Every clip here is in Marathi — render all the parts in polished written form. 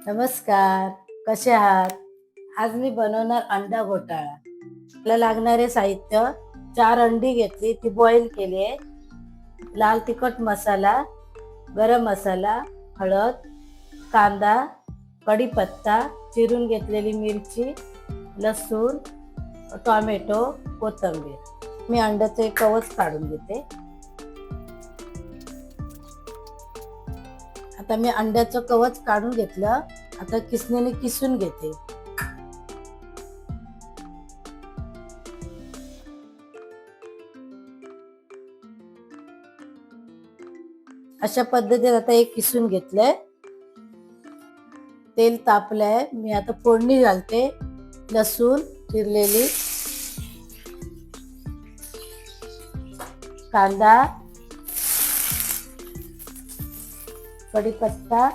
नमस्कार, कसे आहात? आज मी बनवणार अंडा घोटाळा. त्याला लागणारे साहित्य: 4 अंडी घेतली, ती बॉईल केली आहे. लाल तिखट मसाला, गरम मसाला, हळद, कांदा, कढीपत्ता, चिरून घेतलेली मिरची, लसूण, टोमॅटो, कोथिंबीर. मी अंड्याचे कवच काढून घेते. आता मी अंड्याचं कवच काढून घेतलं. आता किसणीने किसून घेते. अशा पद्धतीने आता एक किसून घेतलंय. तेल तापलंय. मी आता फोडणी घालते. लसूण चिरलेली, कांदा, कढीपत्ता,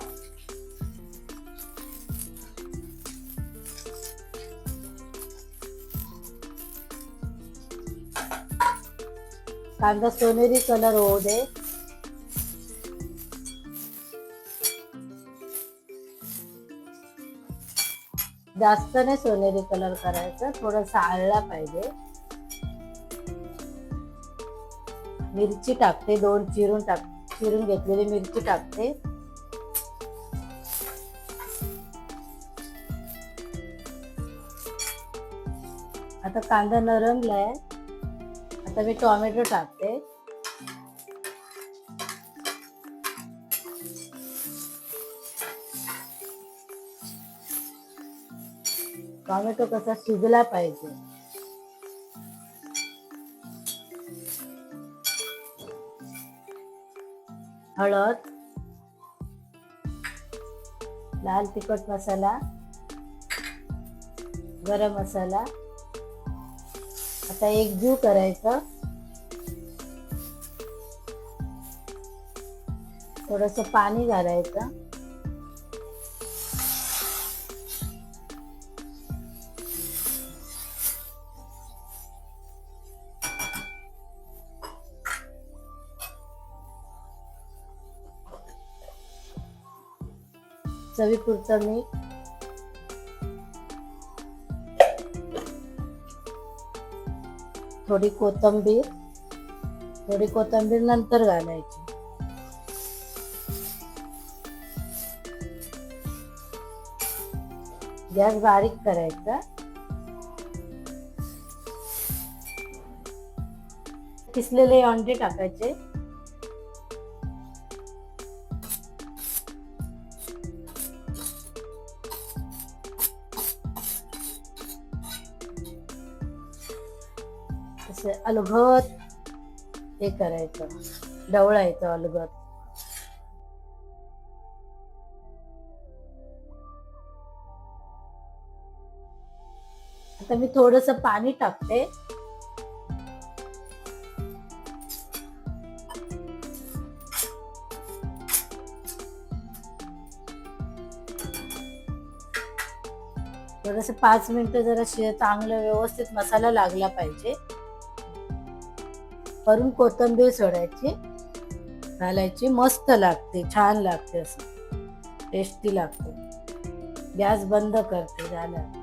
कांदा सोनेरी कलर होऊ दे. जास्त नाही सोनेरी कलर करायचा, थोडासा आळला पाहिजे. मिरची टाकते, 2 चिरून घेतलेली मिरची टाकते. आता कांदा नरमलाय. आता मी टोमॅटो टाकते. टोमॅटो कसा शिजला पाहिजे. हळद, लाल तिखट मसाला, गरम मसाला. आता एकजीव करायचं. थोडंसं पाणी घालायचं. चवीपुरतं मीठ, थोडी कोथिंबीर नंतर घालायची. गॅस बारीक करायचा. किसलेले अंडे टाकायचे. असे अलगद हे करायचं, ढवळायचं अलगद. आता मी थोडंसं पाणी टाकते. थोडंसं 5 मिनिटं जरा चांगलं व्यवस्थित मसाला लागला पाहिजे. वरून कोथिंबीर सोडायची, घालायची. मस्त लागते, छान लागते, असं टेस्टी लागते. गॅस बंद करते. झालं.